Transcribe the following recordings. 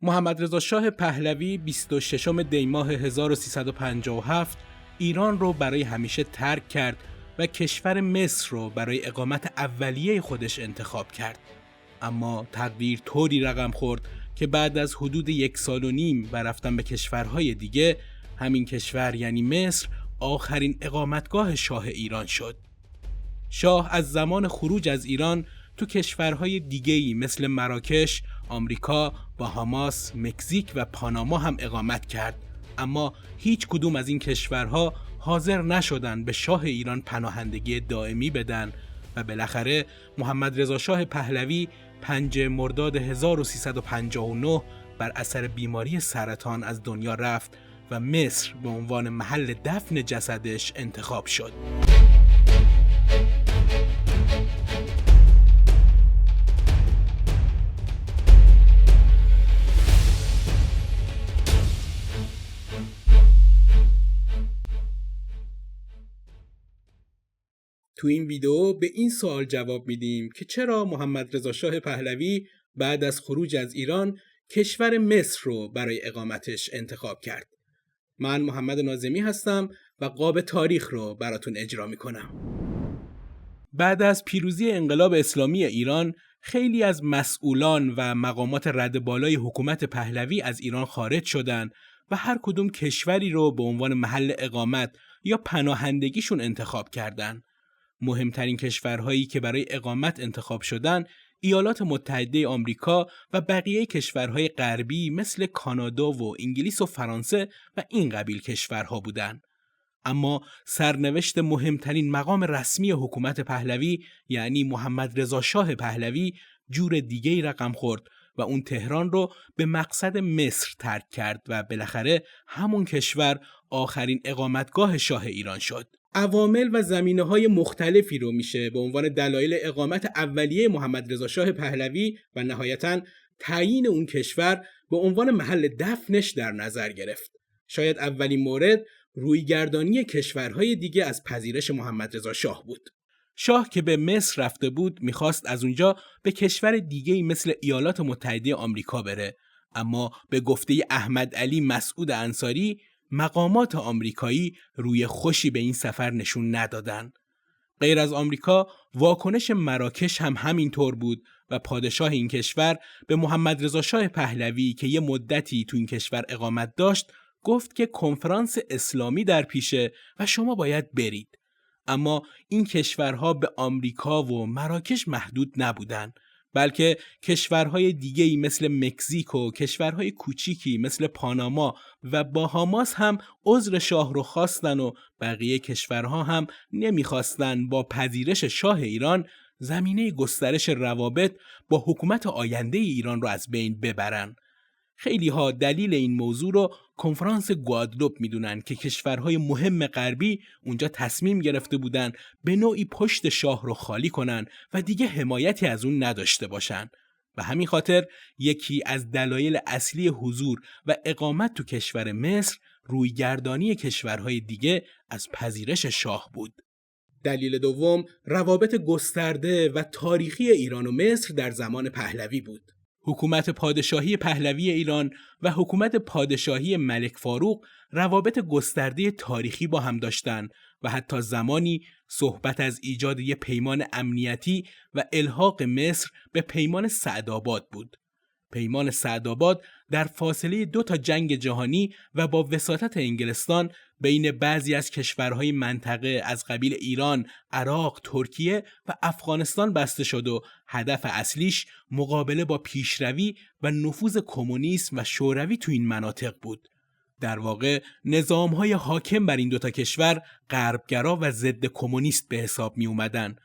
محمد رضا شاه پهلوی 26 دی ماه 1357 ایران رو برای همیشه ترک کرد و کشور مصر رو برای اقامت اولیه خودش انتخاب کرد. اما تقدیر طوری رقم خورد که بعد از حدود 1.5 سال و رفتن به کشورهای دیگه، همین کشور یعنی مصر آخرین اقامتگاه شاه ایران شد. شاه از زمان خروج از ایران تو کشورهای دیگه‌ای مثل مراکش، آمریکا، باهاماس، مکزیک و پاناما هم اقامت کرد، اما هیچ کدوم از این کشورها حاضر نشدن به شاه ایران پناهندگی دائمی بدن و بالاخره محمد رضا شاه پهلوی 5 مرداد 1359 بر اثر بیماری سرطان از دنیا رفت و مصر به عنوان محل دفن جسدش انتخاب شد. تو این ویدیو به این سوال جواب میدیم که چرا محمد رضا شاه پهلوی بعد از خروج از ایران کشور مصر رو برای اقامتش انتخاب کرد. من محمد ناظمی هستم و قاب تاریخ رو براتون اجرا میکنم. بعد از پیروزی انقلاب اسلامی ایران، خیلی از مسئولان و مقامات رد بالای حکومت پهلوی از ایران خارج شدند و هر کدوم کشوری رو به عنوان محل اقامت یا پناهندگیشون انتخاب کردند. مهمترین کشورهایی که برای اقامت انتخاب شدن ایالات متحده آمریکا و بقیه کشورهای غربی مثل کانادا و انگلیس و فرانسه و این قبیل کشورها بودند. اما سرنوشت مهمترین مقام رسمی حکومت پهلوی یعنی محمد رضا شاه پهلوی جور دیگه‌ای رقم خورد و اون تهران رو به مقصد مصر ترک کرد و بالاخره همون کشور آخرین اقامتگاه شاه ایران شد. عوامل و زمینه‌های مختلفی رو میشه به عنوان دلایل اقامت اولیه محمد رضا شاه پهلوی و نهایتاً تعیین اون کشور به عنوان محل دفنش در نظر گرفت. شاید اولین مورد رویگردانی کشورهای دیگه از پذیرش محمد رضا شاه بود. شاه که به مصر رفته بود میخواست از اونجا به کشور دیگه‌ای مثل ایالات متحده آمریکا بره، اما به گفته احمد علی مسعود انصاری مقامات آمریکایی روی خوشی به این سفر نشون ندادن. غیر از آمریکا واکنش مراکش هم همینطور بود و پادشاه این کشور به محمد رضا شاه پهلوی که یه مدتی تو این کشور اقامت داشت گفت که کنفرانس اسلامی در پیشه و شما باید برید. اما این کشورها به آمریکا و مراکش محدود نبودن، بلکه کشورهای دیگه‌ای مثل مکزیک و کشورهای کوچیکی مثل پاناما و باهاماس هم عذر شاه رو خواستن و بقیه کشورها هم نمیخواستن با پذیرش شاه ایران زمینه گسترش روابط با حکومت آینده ایران رو از بین ببرن. خیلی ها دلیل این موضوع رو کنفرانس گوادلوپ میدونن که کشورهای مهم غربی اونجا تصمیم گرفته بودن به نوعی پشت شاه رو خالی کنن و دیگه حمایتی از اون نداشته باشن. و همین خاطر یکی از دلایل اصلی حضور و اقامت تو کشور مصر رویگردانی کشورهای دیگه از پذیرش شاه بود. دلیل دوم روابط گسترده و تاریخی ایران و مصر در زمان پهلوی بود. حکومت پادشاهی پهلوی ایران و حکومت پادشاهی ملک فاروق روابط گسترده تاریخی با هم داشتند و حتی زمانی صحبت از ایجاد یک پیمان امنیتی و الحاق مصر به پیمان سعدآباد بود. پیمان سعدآباد در فاصله 2 جنگ جهانی و با وساطت انگلستان بین بعضی از کشورهای منطقه از قبیل ایران، عراق، ترکیه و افغانستان بسته شد و هدف اصلیش مقابله با پیشروی و نفوذ کمونیسم و شوروی تو این مناطق بود. در واقع نظام‌های حاکم بر این 2 کشور غربگرا و ضد کمونیست به حساب می اومدن.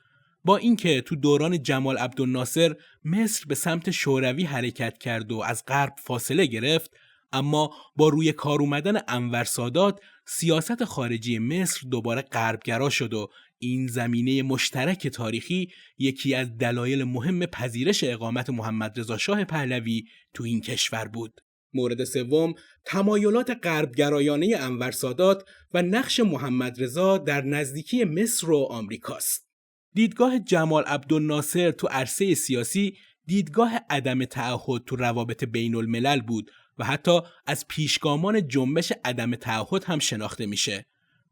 با اینکه تو دوران جمال عبدالناصر مصر به سمت شوروی حرکت کرد و از غرب فاصله گرفت، اما با روی کار اومدن انور سادات سیاست خارجی مصر دوباره غربگرا شد و این زمینه مشترک تاریخی یکی از دلایل مهم پذیرش اقامت محمد رضا شاه پهلوی تو این کشور بود. مورد سوم تمایلات غربگرایانه انور سادات و نقش محمد رضا در نزدیکی مصر و آمریکاست. دیدگاه جمال عبدالناصر تو عرصه سیاسی دیدگاه عدم تعهد تو روابط بین الملل بود و حتی از پیشگامان جنبش عدم تعهد هم شناخته میشه.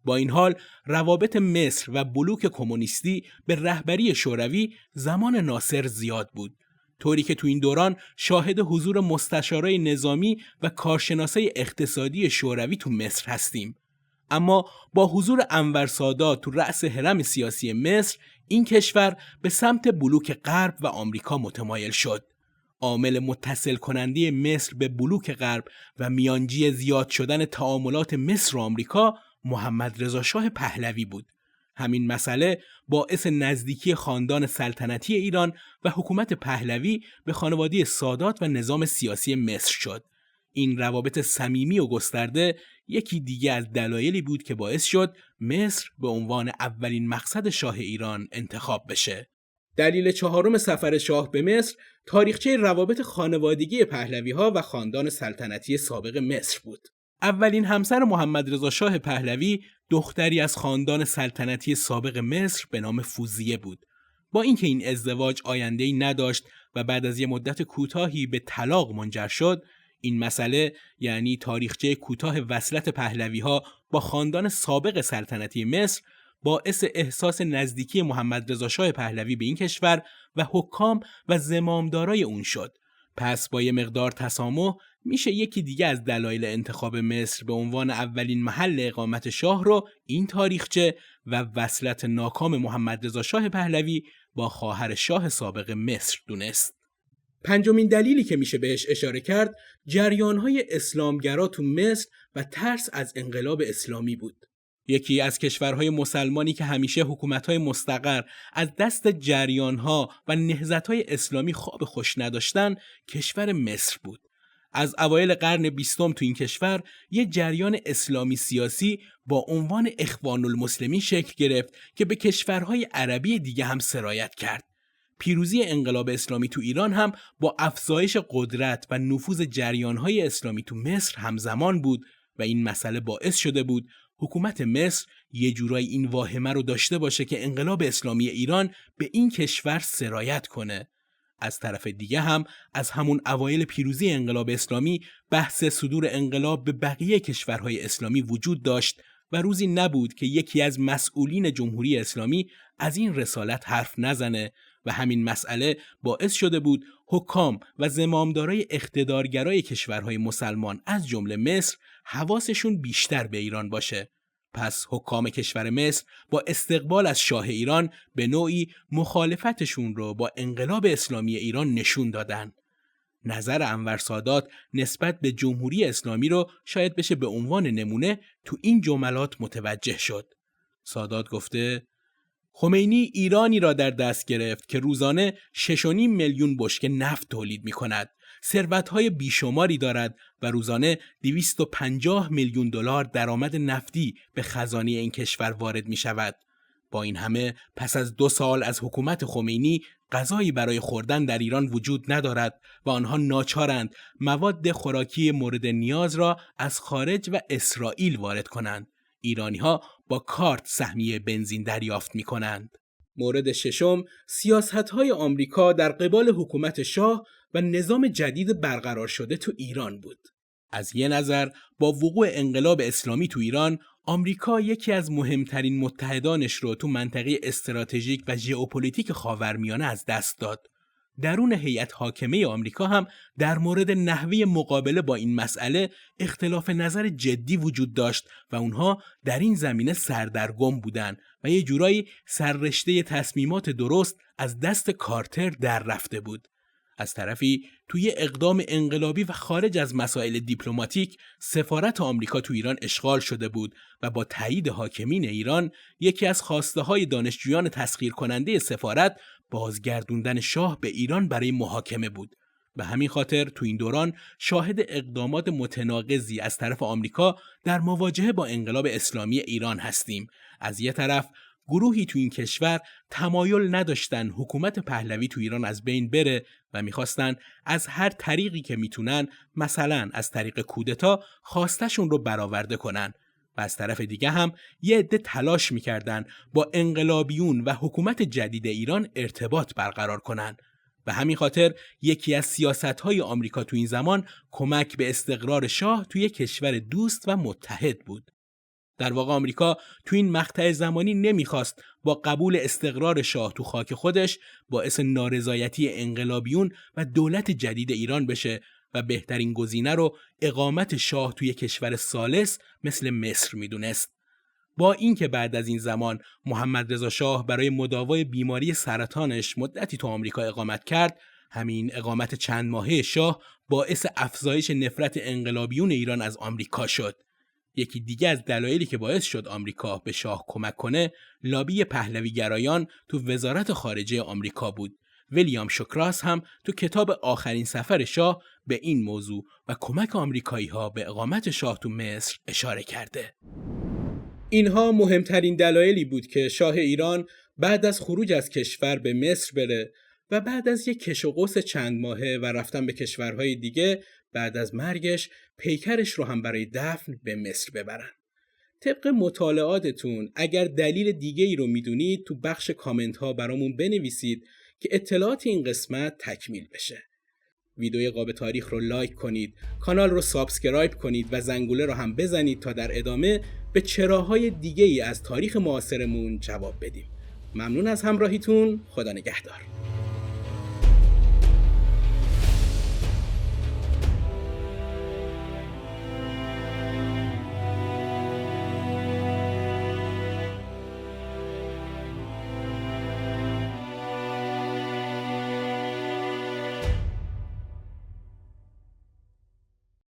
با این حال روابط مصر و بلوک کمونیستی به رهبری شوروی زمان ناصر زیاد بود، طوری که تو این دوران شاهد حضور مستشارای نظامی و کارشناسای اقتصادی شوروی تو مصر هستیم. اما با حضور انور سادات تو رأس هرم سیاسی مصر، این کشور به سمت بلوک غرب و آمریکا متمایل شد. عامل متصل کننده مصر به بلوک غرب و میانجی زیاد شدن تعاملات مصر و آمریکا محمد رضا شاه پهلوی بود. همین مسئله باعث نزدیکی خاندان سلطنتی ایران و حکومت پهلوی به خانواده سادات و نظام سیاسی مصر شد. این روابط صمیمی و گسترده یکی دیگه از دلایلی بود که باعث شد مصر به عنوان اولین مقصد شاه ایران انتخاب بشه. دلیل چهارم سفر شاه به مصر تاریخچه روابط خانوادگی پهلوی‌ها و خاندان سلطنتی سابق مصر بود. اولین همسر محمد رضا شاه پهلوی دختری از خاندان سلطنتی سابق مصر به نام فوزیه بود. با اینکه این ازدواج آینده‌ای نداشت و بعد از یک مدت کوتاهی به طلاق منجر شد، این مسئله یعنی تاریخچه کوتاه وصلت پهلوی‌ها با خاندان سابق سلطنتی مصر باعث احساس نزدیکی محمد رضا شاه پهلوی به این کشور و حکام و زمامدارای اون شد. پس با یه مقدار تسامح میشه یکی دیگه از دلایل انتخاب مصر به عنوان اولین محل اقامت شاه رو این تاریخچه و وصلت ناکام محمد رضا شاه پهلوی با خواهر شاه سابق مصر دونست. پنجمین دلیلی که میشه بهش اشاره کرد جریان‌های اسلامگرا تو مصر و ترس از انقلاب اسلامی بود. یکی از کشورهای مسلمانی که همیشه حکومت‌های مستقر از دست جریان‌ها و نهضت‌های اسلامی خواب خوش نداشتن، کشور مصر بود. از اوایل قرن 20 تو این کشور یه جریان اسلامی سیاسی با عنوان اخوان المسلمین شکل گرفت که به کشورهای عربی دیگه هم سرایت کرد. پیروزی انقلاب اسلامی تو ایران هم با افزایش قدرت و نفوذ جریان‌های اسلامی تو مصر همزمان بود و این مسئله باعث شده بود حکومت مصر یه جورایی این واهمه رو داشته باشه که انقلاب اسلامی ایران به این کشور سرایت کنه. از طرف دیگه هم از همون اوایل پیروزی انقلاب اسلامی بحث صدور انقلاب به بقیه کشورهای اسلامی وجود داشت و روزی نبود که یکی از مسئولین جمهوری اسلامی از این رسالت حرف نزنه و همین مسئله باعث شده بود حکام و زمامدارای اقتدارگرای کشورهای مسلمان از جمله مصر حواسشون بیشتر به ایران باشه. پس حکام کشور مصر با استقبال از شاه ایران به نوعی مخالفتشون رو با انقلاب اسلامی ایران نشون دادن. نظر انور سادات نسبت به جمهوری اسلامی رو شاید بشه به عنوان نمونه تو این جملات متوجه شد. سادات گفته: خمینی ایرانی را در دست گرفت که روزانه 6.5 میلیون بشکه نفت تولید می کند. ثروت‌های بیشماری دارد و روزانه 250 میلیون دلار درآمد نفتی به خزانه این کشور وارد می شود. با این همه پس از 2 سال از حکومت خمینی غذایی برای خوردن در ایران وجود ندارد و آنها ناچارند مواد خوراکی مورد نیاز را از خارج و اسرائیل وارد کنند. ایرانی‌ها با کارت سهمیه بنزین دریافت می‌کنند. مورد ششم، سیاست‌های آمریکا در قبال حکومت شاه و نظام جدید برقرار شده تو ایران بود. از یه نظر با وقوع انقلاب اسلامی تو ایران، آمریکا یکی از مهمترین متحدانش رو تو منطقه استراتژیک و ژئوپلیتیک خاورمیانه از دست داد. درون هیئت حاکمه آمریکا هم در مورد نحوه مقابله با این مسئله اختلاف نظر جدی وجود داشت و اونها در این زمینه سردرگم بودن و یه جورایی سررشته تصمیمات درست از دست کارتر در رفته بود. از طرفی توی اقدام انقلابی و خارج از مسائل دیپلماتیک سفارت آمریکا تو ایران اشغال شده بود و با تایید حاکمین ایران یکی از خواسته‌های دانشجویان تسخیر کننده سفارت بازگردوندن شاه به ایران برای محاکمه بود. به همین خاطر تو این دوران شاهد اقدامات متناقضی از طرف آمریکا در مواجهه با انقلاب اسلامی ایران هستیم. از یک طرف گروهی تو این کشور تمایل نداشتن حکومت پهلوی تو ایران از بین بره و میخواستن از هر طریقی که میتونن، مثلا از طریق کودتا، خواستشون رو برآورده کنن. و از طرف دیگه هم یه عده تلاش میکردن با انقلابیون و حکومت جدید ایران ارتباط برقرار کنن. به همین خاطر یکی از سیاست‌های آمریکا تو این زمان کمک به استقرار شاه توی کشور دوست و متحد بود. در واقع آمریکا تو این مقطع زمانی نمیخواست با قبول استقرار شاه تو خاک خودش باعث نارضایتی انقلابیون و دولت جدید ایران بشه و بهترین گزینه رو اقامت شاه توی کشور ثالث مثل مصر میدونست. با اینکه بعد از این زمان محمد رضا شاه برای مداوای بیماری سرطانش مدتی تو آمریکا اقامت کرد، همین اقامت چند ماهه شاه باعث افزایش نفرت انقلابیون ایران از آمریکا شد. یکی دیگه از دلایلی که باعث شد آمریکا به شاه کمک کنه، لابی پهلوی گرایان تو وزارت خارجه آمریکا بود. ویلیام شوکراس هم تو کتاب آخرین سفر شاه به این موضوع و کمک آمریکایی‌ها به اقامت شاه تو مصر اشاره کرده. اینها مهمترین دلایلی بود که شاه ایران بعد از خروج از کشور به مصر بره و بعد از یک کش و قوس چند ماهه و رفتن به کشورهای دیگه بعد از مرگش پیکرش رو هم برای دفن به مصر ببرن. طبق مطالعاتتون اگر دلیل دیگه ای رو میدونید تو بخش کامنت ها برامون بنویسید که اطلاعات این قسمت تکمیل بشه. ویدیوی قاب تاریخ رو لایک کنید، کانال رو سابسکرایب کنید و زنگوله رو هم بزنید تا در ادامه به چراهای دیگه ای از تاریخ معاصرمون جواب بدیم. ممنون از همراهیتون. خدا نگهدار.